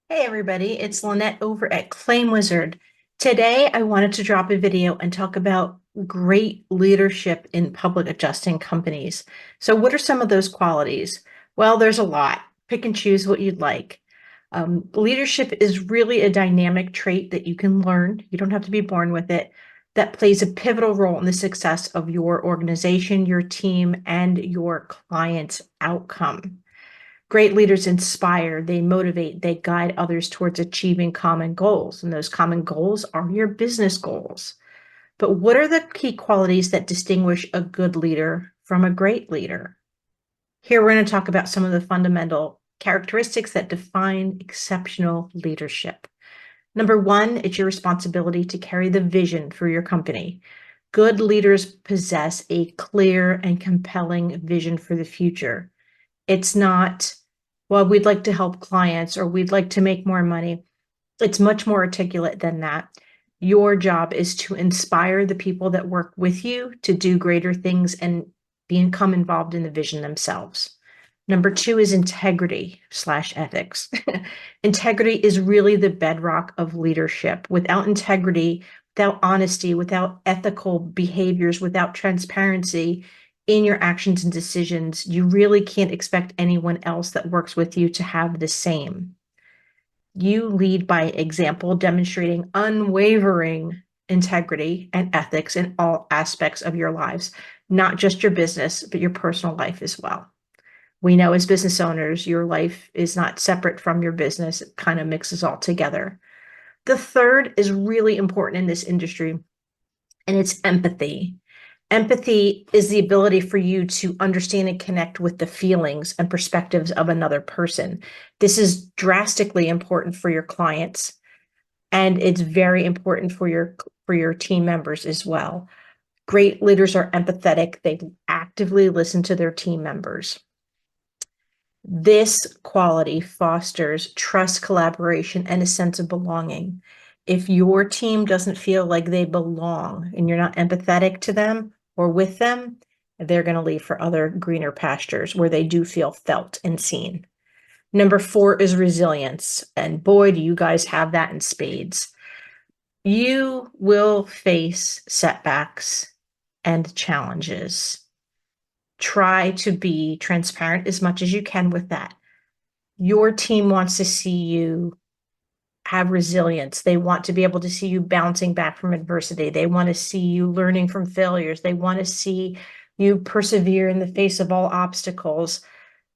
Hey everybody, it's Lynette over at ClaimWizard. Today I wanted to drop a video and talk about great leadership in public adjusting companies. So what are some of those qualities? Well, there's a lot. Pick and choose what you'd like. Leadership is really a dynamic trait that you can learn. You don't have to be born with it. That plays a pivotal role in the success of your organization, your team, and your client's outcome. Great leaders inspire, they motivate, they guide others towards achieving common goals. And those common goals are your business goals. But what are the key qualities that distinguish a good leader from a great leader? Here we're going to talk about some of the fundamental characteristics that define exceptional leadership. Number one, it's your responsibility to carry the vision for your company. Good leaders possess a clear and compelling vision for the future. It's not, well, we'd like to help clients or we'd like to make more money. It's much more articulate than that. Your job is to inspire the people that work with you to do greater things and become involved in the vision themselves. Number two is integrity slash ethics. Integrity is really the bedrock of leadership. Without integrity, without honesty, without ethical behaviors, without transparency in your actions and decisions, you really can't expect anyone else that works with you to have the same. You lead by example, demonstrating unwavering integrity and ethics in all aspects of your lives, not just your business, but your personal life as well. We know as business owners, your life is not separate from your business. It kind of mixes all together. The third is really important in this industry, and it's empathy. Empathy is the ability for you to understand and connect with the feelings and perspectives of another person. This is drastically important for your clients, and it's very important for your team members as well. Great leaders are empathetic. They actively listen to their team members. This quality fosters trust, collaboration, and a sense of belonging. If your team doesn't feel like they belong and you're not empathetic to them or with them, they're going to leave for other greener pastures where they do feel felt and seen. Number four is resilience. And boy, do you guys have that in spades. You will face setbacks and challenges. Try to be transparent as much as you can with that. Your team wants to see you have resilience. They want to be able to see you bouncing back from adversity. They want to see you learning from failures. They want to see you persevere in the face of all obstacles.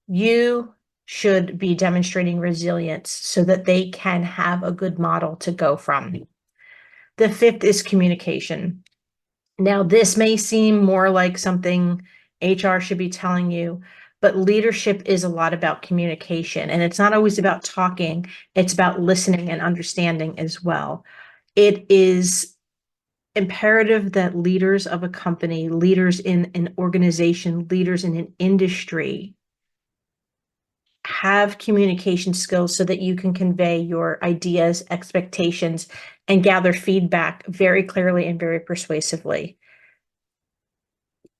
You should be demonstrating resilience so that they can have a good model to go from. The fifth is communication. Now, this may seem more like something HR should be telling you, but leadership is a lot about communication, and it's not always about talking. It's about listening and understanding as well. It is imperative that leaders of a company, leaders in an organization, leaders in an industry have communication skills so that you can convey your ideas, expectations, and gather feedback very clearly and very persuasively.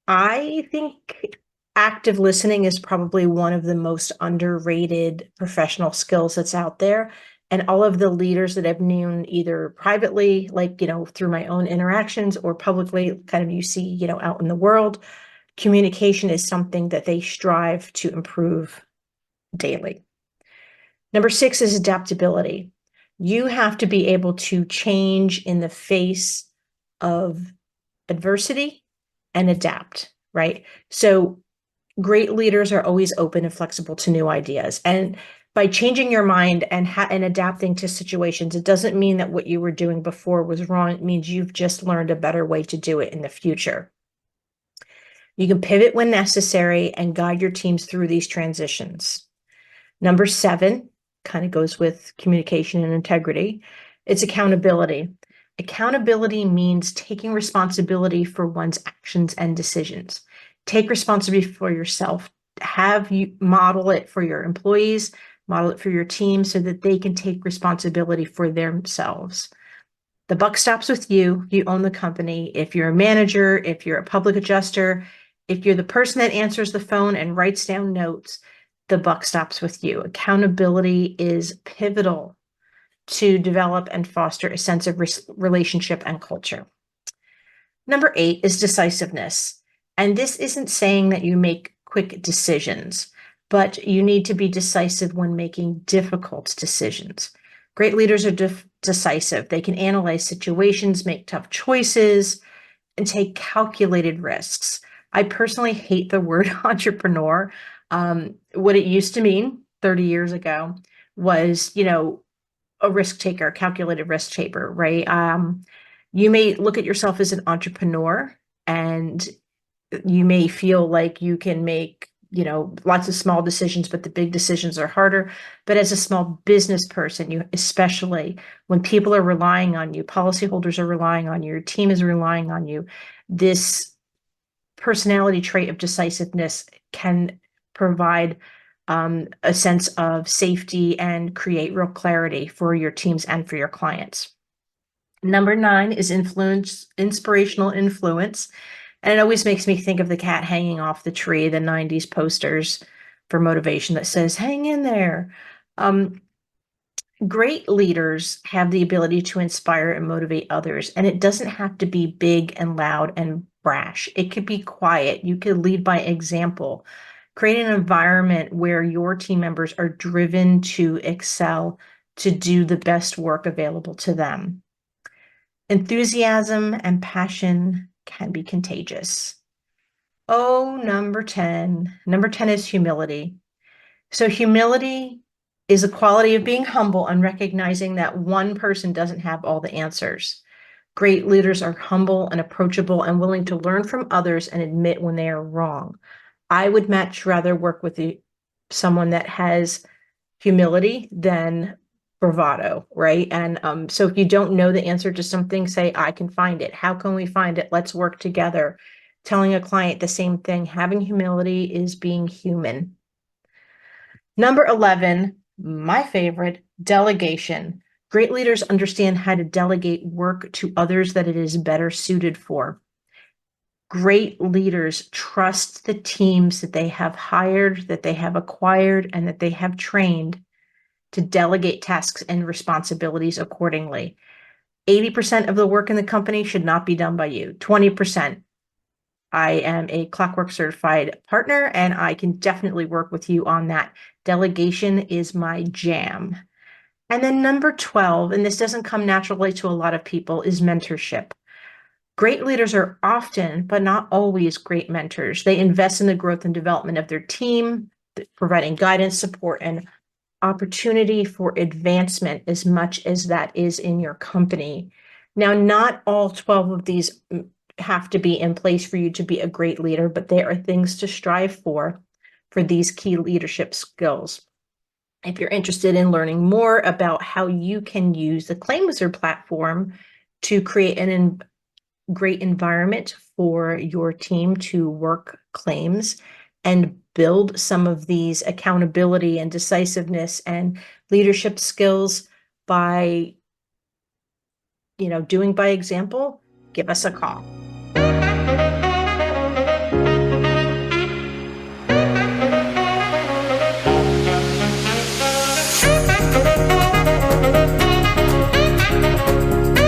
I think active listening is probably one of the most underrated professional skills that's out there. And all of the leaders that I've known, either privately, like, through my own interactions, or publicly, kind of you see, out in the world, communication is something that they strive to improve daily. Number six is adaptability. You have to be able to change in the face of adversity and adapt, right? So great leaders are always open and flexible to new ideas. And by changing your mind and adapting to situations, it doesn't mean that what you were doing before was wrong. It means you've just learned a better way to do it in the future. You can pivot when necessary and guide your teams through these transitions. Number seven kind of goes with communication and integrity. It's accountability. Accountability means taking responsibility for one's actions and decisions. Take responsibility for yourself. Have you model it for your employees, model it for your team so that they can take responsibility for themselves. The buck stops with you. You own the company. If you're a manager, if you're a public adjuster, if you're the person that answers the phone and writes down notes, the buck stops with you. Accountability is pivotal to develop and foster a sense of relationship and culture. Number 8 is decisiveness. And this isn't saying that you make quick decisions, but you need to be decisive when making difficult decisions. Great leaders are decisive. They can analyze situations, make tough choices, and take calculated risks. I personally hate the word entrepreneur. What it used to mean 30 years ago was, a risk taker, a calculated risk taker, right? You may look at yourself as an entrepreneur and you may feel like you can make, lots of small decisions, but the big decisions are harder. But as a small business person, you especially when people are relying on you, policyholders are relying on you, your team is relying on you, this personality trait of decisiveness can provide a sense of safety and create real clarity for your teams and for your clients. Number 9 is inspirational influence. And it always makes me think of the cat hanging off the tree, the 90s posters for motivation that says, hang in there. Great leaders have the ability to inspire and motivate others, and it doesn't have to be big and loud and brash. It could be quiet. You could lead by example. Create an environment where your team members are driven to excel, to do the best work available to them. Enthusiasm and passion can be contagious. Oh, number 10. Number 10 is humility. So humility is a quality of being humble and recognizing that one person doesn't have all the answers. Great leaders are humble and approachable and willing to learn from others and admit when they are wrong. I would much rather work with someone that has humility than bravado, right? And so if you don't know the answer to something, say, I can find it. How can we find it? Let's work together. Telling a client the same thing. Having humility is being human. Number 11, my favorite, delegation. Great leaders understand how to delegate work to others that it is better suited for. Great leaders trust the teams that they have hired, that they have acquired, and that they have trained to delegate tasks and responsibilities accordingly. 80% of the work in the company should not be done by you. 20%. I am a Clockwork certified partner, and I can definitely work with you on that. Delegation is my jam. And then number 12, and this doesn't come naturally to a lot of people, is mentorship. Great leaders are often, but not always, great mentors. They invest in the growth and development of their team, providing guidance, support, and opportunity for advancement as much as that is in your company. Now, not all 12 of these have to be in place for you to be a great leader, but there are things to strive for these key leadership skills. If you're interested in learning more about how you can use the ClaimWizard platform to create a great environment for your team to work claims and build some of these accountability and decisiveness and leadership skills by, doing by example, give us a call.